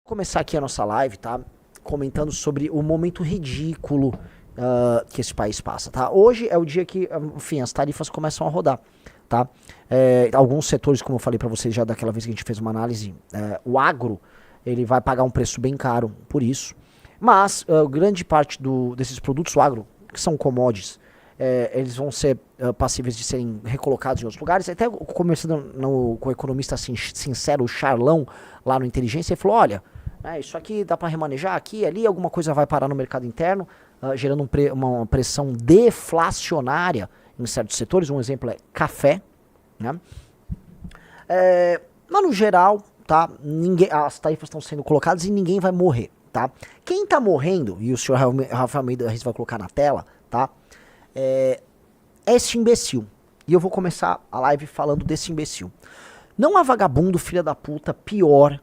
Começar aqui a nossa live, tá? Comentando sobre o momento ridículo que esse país passa, tá? Hoje é o dia que, enfim, as tarifas começam a rodar, tá? Alguns setores, como eu falei pra vocês já daquela vez que a gente fez uma análise, o agro, ele vai pagar um preço bem caro por isso, mas grande parte desses produtos, o agro, que são commodities, eles vão ser passíveis de serem recolocados em outros lugares. Até conversando com o economista sincero, o Charlão, lá no Inteligência, ele falou, olha, isso aqui dá para remanejar aqui e ali, alguma coisa vai parar no mercado interno, gerando uma pressão deflacionária em certos setores. Um exemplo é café, né? Mas no geral, tá, as tarifas estão sendo colocadas e ninguém vai morrer, tá? Quem tá morrendo, e o senhor Rafael Almeida vai colocar na tela, tá? É esse imbecil. E eu vou começar a live falando desse imbecil. Não há vagabundo, filha da puta, pior,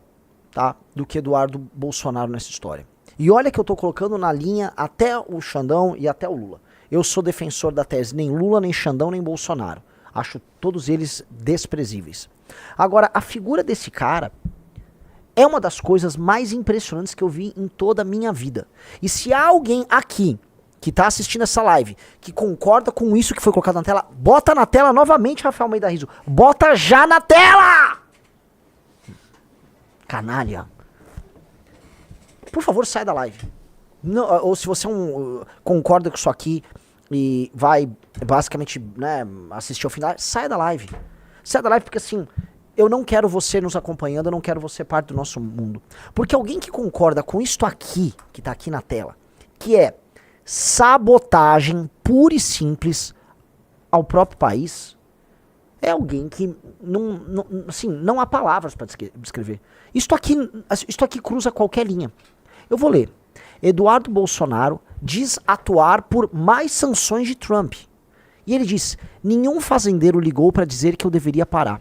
tá, do que Eduardo Bolsonaro nessa história. E olha que eu tô colocando na linha até o Xandão e até o Lula. Eu sou defensor da tese nem Lula, nem Xandão, nem Bolsonaro. Acho todos eles desprezíveis. Agora, a figura desse cara é uma das coisas mais impressionantes que eu vi em toda a minha vida. E se há alguém aqui que tá assistindo essa live, que concorda com isso que foi colocado na tela, bota na tela novamente, Rafael Almeida Rizzo. Bota já na tela! Canalha. Por favor, sai da live. Não, ou se você concorda com isso aqui e vai basicamente, né, assistir ao final, sai da live. Sai da live porque assim, eu não quero você nos acompanhando, eu não quero você parte do nosso mundo. Porque alguém que concorda com isto aqui, que tá aqui na tela, que é sabotagem pura e simples ao próprio país, é alguém que não há palavras para descrever. Isto aqui cruza qualquer linha. Eu vou ler. Eduardo Bolsonaro diz atuar por mais sanções de Trump. E ele diz, nenhum fazendeiro ligou para dizer que eu deveria parar.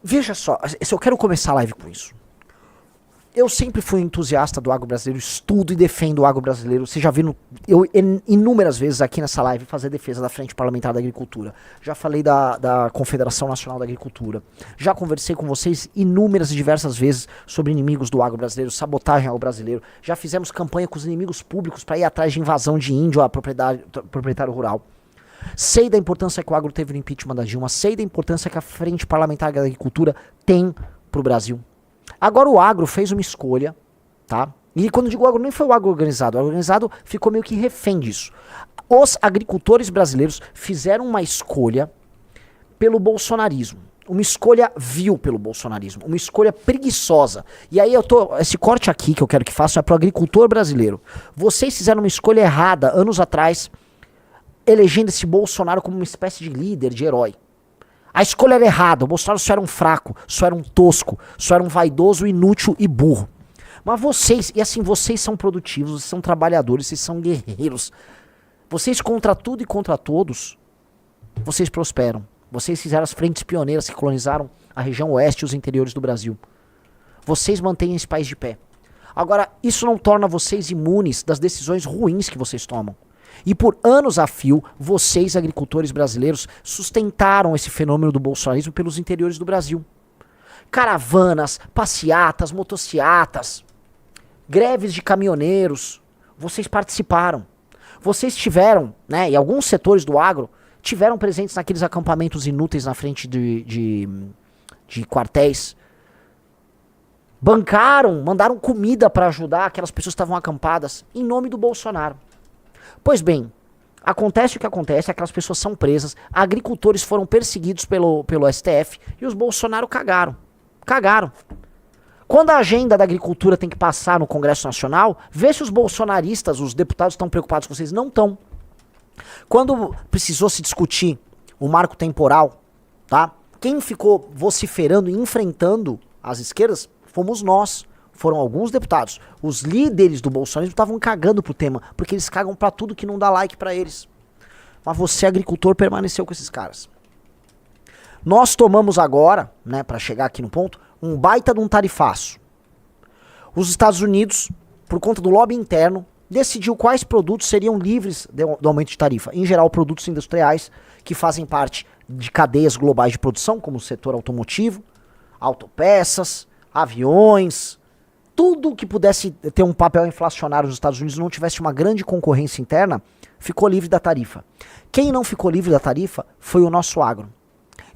Veja só, eu quero começar a live com isso. Eu sempre fui entusiasta do agro brasileiro, estudo e defendo o agro brasileiro. Você já viu eu inúmeras vezes aqui nessa live fazer defesa da Frente Parlamentar da Agricultura. Já falei da Confederação Nacional da Agricultura. Já conversei com vocês inúmeras e diversas vezes sobre inimigos do agro brasileiro, sabotagem ao brasileiro. Já fizemos campanha com os inimigos públicos para ir atrás de invasão de índio a proprietário rural. Sei da importância que o agro teve no impeachment da Dilma. Sei da importância que a Frente Parlamentar da Agricultura tem pro Brasil. Agora o agro fez uma escolha, tá? E quando eu digo agro, nem foi o agro organizado. O agro organizado ficou meio que refém disso. Os agricultores brasileiros fizeram uma escolha pelo bolsonarismo. Uma escolha vil pelo bolsonarismo. Uma escolha preguiçosa. E aí esse corte aqui que eu quero que façam é pro agricultor brasileiro. Vocês fizeram uma escolha errada anos atrás, elegendo esse Bolsonaro como uma espécie de líder, de herói. A escolha era errada, o Bolsonaro só era um fraco, só era um tosco, só era um vaidoso, inútil e burro. Mas vocês, e assim, vocês são produtivos, vocês são trabalhadores, vocês são guerreiros. Vocês contra tudo e contra todos, vocês prosperam. Vocês fizeram as frentes pioneiras que colonizaram a região oeste e os interiores do Brasil. Vocês mantêm esse país de pé. Agora, isso não torna vocês imunes das decisões ruins que vocês tomam. E por anos a fio, vocês, agricultores brasileiros, sustentaram esse fenômeno do bolsonarismo pelos interiores do Brasil. Caravanas, passeatas, motociatas, greves de caminhoneiros, vocês participaram. Vocês tiveram, né, e alguns setores do agro, tiveram presentes naqueles acampamentos inúteis na frente de quartéis. Bancaram, mandaram comida para ajudar aquelas pessoas que estavam acampadas, em nome do Bolsonaro. Pois bem, acontece o que acontece, aquelas pessoas são presas, agricultores foram perseguidos pelo STF e os Bolsonaro cagaram. Cagaram. Quando a agenda da agricultura tem que passar no Congresso Nacional, vê se os bolsonaristas, os deputados estão preocupados com vocês. Não estão. Quando precisou se discutir o marco temporal, tá? Quem ficou vociferando e enfrentando as esquerdas fomos nós. Foram alguns deputados. Os líderes do bolsonarismo estavam cagando pro tema, porque eles cagam pra tudo que não dá like pra eles. Mas você, agricultor, permaneceu com esses caras. Nós tomamos agora, né, pra chegar aqui no ponto, um baita de um tarifaço. Os Estados Unidos, por conta do lobby interno, decidiu quais produtos seriam livres do aumento de tarifa. Em geral, produtos industriais que fazem parte de cadeias globais de produção, como o setor automotivo, autopeças, aviões, tudo que pudesse ter um papel inflacionário nos Estados Unidos não tivesse uma grande concorrência interna, ficou livre da tarifa. Quem não ficou livre da tarifa foi o nosso agro.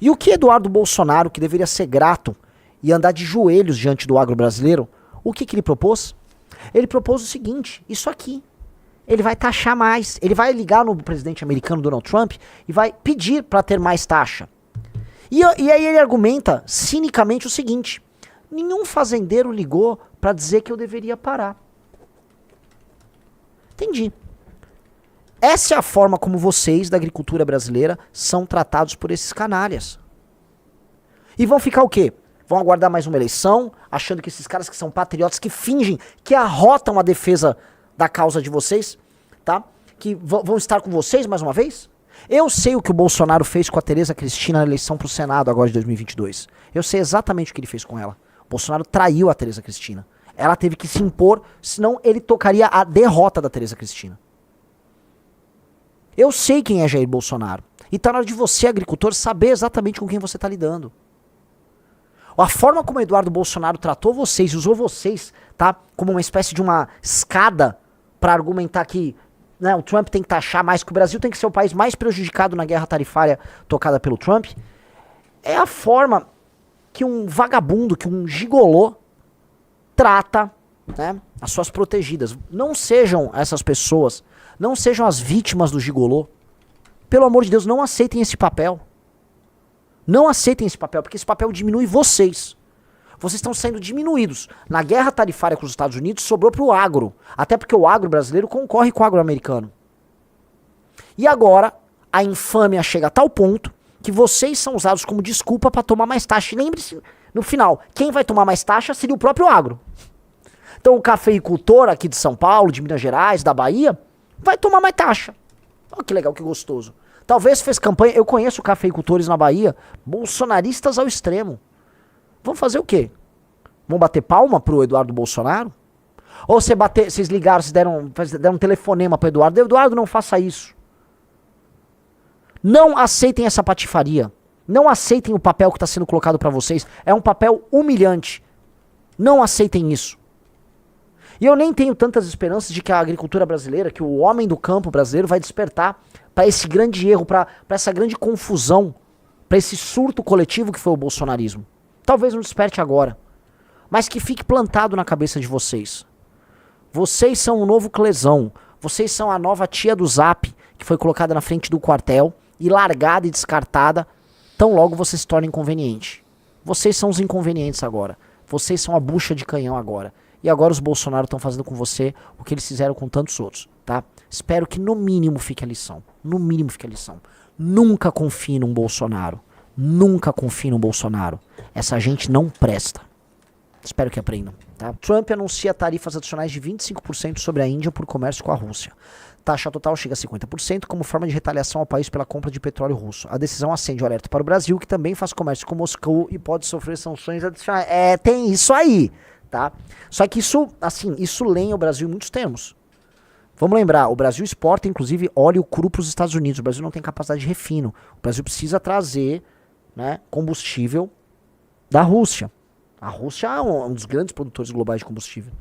E o que Eduardo Bolsonaro, que deveria ser grato e andar de joelhos diante do agro brasileiro, o que ele propôs? Ele propôs o seguinte, isso aqui. Ele vai taxar mais, ele vai ligar no presidente americano Donald Trump e vai pedir para ter mais taxa. E aí ele argumenta cinicamente o seguinte, nenhum fazendeiro ligou para dizer que eu deveria parar. Entendi. Essa é a forma como vocês da agricultura brasileira são tratados por esses canalhas. E vão ficar o quê? Vão aguardar mais uma eleição, achando que esses caras que são patriotas, que fingem, que arrotam a defesa da causa de vocês, tá? Que vão estar com vocês mais uma vez? Eu sei o que o Bolsonaro fez com a Tereza Cristina na eleição pro Senado agora de 2022. Eu sei exatamente o que ele fez com ela. O Bolsonaro traiu a Tereza Cristina. Ela teve que se impor, senão ele tocaria a derrota da Tereza Cristina. Eu sei quem é Jair Bolsonaro. E tá na hora de você, agricultor, saber exatamente com quem você tá lidando. A forma como o Eduardo Bolsonaro tratou vocês, usou vocês, tá? Como uma espécie de uma escada para argumentar que, né, o Trump tem que taxar mais, que o Brasil tem que ser o país mais prejudicado na guerra tarifária tocada pelo Trump. É a forma que um vagabundo, que um gigolô trata, né, as suas protegidas. Não sejam essas pessoas, não sejam as vítimas do gigolô. Pelo amor de Deus, não aceitem esse papel. Não aceitem esse papel, porque esse papel diminui vocês. Vocês estão sendo diminuídos. Na guerra tarifária com os Estados Unidos, sobrou pro agro. Até porque o agro brasileiro concorre com o agro americano. E agora, a infâmia chega a tal ponto que vocês são usados como desculpa para tomar mais taxa. E lembre-se, no final, quem vai tomar mais taxa seria o próprio agro. Então o cafeicultor aqui de São Paulo, de Minas Gerais, da Bahia, vai tomar mais taxa. Olha que legal, que gostoso. Talvez fez campanha, eu conheço cafeicultores na Bahia, bolsonaristas ao extremo. Vão fazer o quê? Vão bater palma pro Eduardo Bolsonaro? Ou vocês ligaram, vocês deram um telefonema pro Eduardo, Eduardo, não faça isso. Não aceitem essa patifaria. Não aceitem o papel que está sendo colocado para vocês. É um papel humilhante. Não aceitem isso. E eu nem tenho tantas esperanças de que a agricultura brasileira, que o homem do campo brasileiro vai despertar para esse grande erro, para essa grande confusão, para esse surto coletivo que foi o bolsonarismo. Talvez não desperte agora, mas que fique plantado na cabeça de vocês. Vocês são o novo Clesão, vocês são a nova tia do Zap, que foi colocada na frente do quartel e largada e descartada, tão logo você se torna inconveniente. Vocês são os inconvenientes agora, vocês são a bucha de canhão agora. E agora os Bolsonaro estão fazendo com você o que eles fizeram com tantos outros, tá? Espero que no mínimo fique a lição. No mínimo fique a lição. Nunca confie num Bolsonaro. Nunca confie no Bolsonaro. Essa gente não presta. Espero que aprendam, tá? Trump anuncia tarifas adicionais de 25% sobre a Índia por comércio com a Rússia. Taxa total chega a 50% como forma de retaliação ao país pela compra de petróleo russo. A decisão acende o alerta para o Brasil, que também faz comércio com Moscou e pode sofrer sanções adicionais. Tem isso aí, tá? Só que isso, assim, isso lenha o Brasil em muitos termos. Vamos lembrar, o Brasil exporta, inclusive, óleo cru para os Estados Unidos. O Brasil não tem capacidade de refino. O Brasil precisa trazer, né, combustível da Rússia. A Rússia é um dos grandes produtores globais de combustível.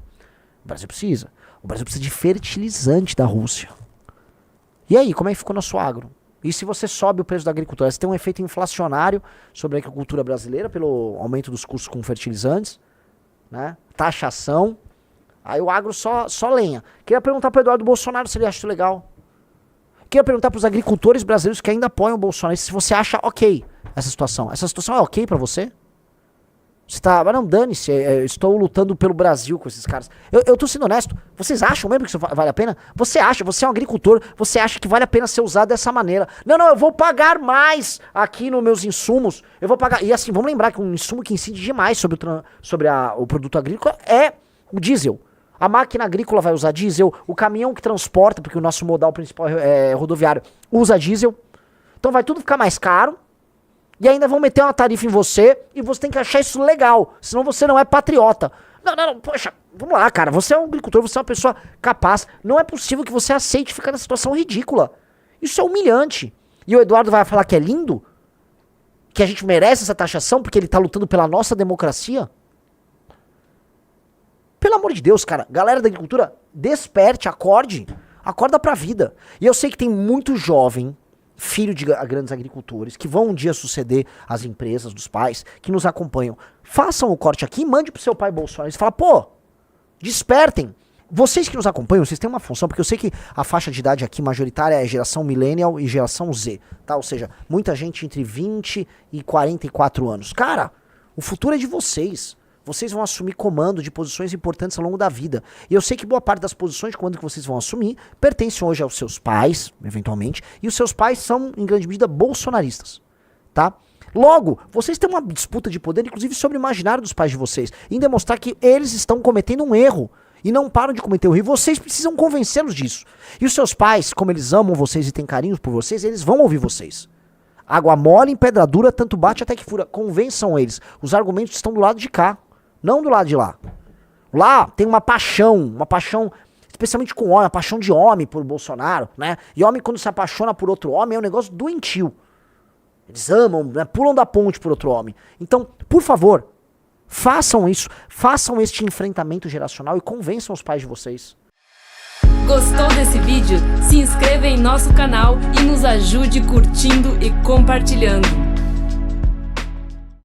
O Brasil precisa. O Brasil precisa de fertilizante da Rússia. E aí, como é que ficou nosso agro? E se você sobe o preço da agricultura? Você tem um efeito inflacionário sobre a agricultura brasileira pelo aumento dos custos com fertilizantes, né? Taxação. Aí o agro só lenha. Queria perguntar para o Eduardo Bolsonaro se ele acha isso legal. Queria perguntar para os agricultores brasileiros que ainda apoiam o Bolsonaro se você acha ok essa situação. Essa situação é ok para você? Você tá, mas não, dane-se, estou lutando pelo Brasil com esses caras. Eu tô sendo honesto, vocês acham mesmo que isso vale a pena? Você acha, você é um agricultor, você acha que vale a pena ser usado dessa maneira. Não, eu vou pagar mais aqui nos meus insumos, eu vou pagar, e assim, vamos lembrar que um insumo que incide demais sobre o produto agrícola é o diesel. A máquina agrícola vai usar diesel, o caminhão que transporta, porque o nosso modal principal é rodoviário, usa diesel. Então vai tudo ficar mais caro. E ainda vão meter uma tarifa em você e você tem que achar isso legal, senão você não é patriota. Não, poxa, vamos lá, cara, você é um agricultor, você é uma pessoa capaz, não é possível que você aceite ficar nessa situação ridícula. Isso é humilhante. E o Eduardo vai falar que é lindo? Que a gente merece essa taxação porque ele tá lutando pela nossa democracia? Pelo amor de Deus, cara, galera da agricultura, desperte, acorde, acorda pra vida. E eu sei que tem muito jovem, filho de grandes agricultores, que vão um dia suceder as empresas dos pais, que nos acompanham. Façam o corte aqui e mande pro seu pai Bolsonaro. Eles falam, pô, despertem. Vocês que nos acompanham, vocês têm uma função, porque eu sei que a faixa de idade aqui majoritária é geração millennial e geração Z, tá? Ou seja, muita gente entre 20 e 44 anos. Cara, o futuro é de vocês. Vocês vão assumir comando de posições importantes ao longo da vida. E eu sei que boa parte das posições de comando que vocês vão assumir pertencem hoje aos seus pais, eventualmente, e os seus pais são, em grande medida, bolsonaristas, tá? Logo, vocês têm uma disputa de poder, inclusive sobre o imaginário dos pais de vocês, em demonstrar que eles estão cometendo um erro. E não param de cometer o erro. E vocês precisam convencê-los disso. E os seus pais, como eles amam vocês e têm carinho por vocês, eles vão ouvir vocês. Água mole em pedra dura, tanto bate até que fura. Convençam eles. Os argumentos estão do lado de cá, não do lado de lá. Lá tem uma paixão, especialmente com homem, uma paixão de homem por Bolsonaro, né? E homem, quando se apaixona por outro homem, é um negócio doentio. Eles amam, né? Pulam da ponte por outro homem. Então, por favor, façam isso, façam este enfrentamento geracional e convençam os pais de vocês. Gostou desse vídeo? Se inscreva em nosso canal e nos ajude curtindo e compartilhando.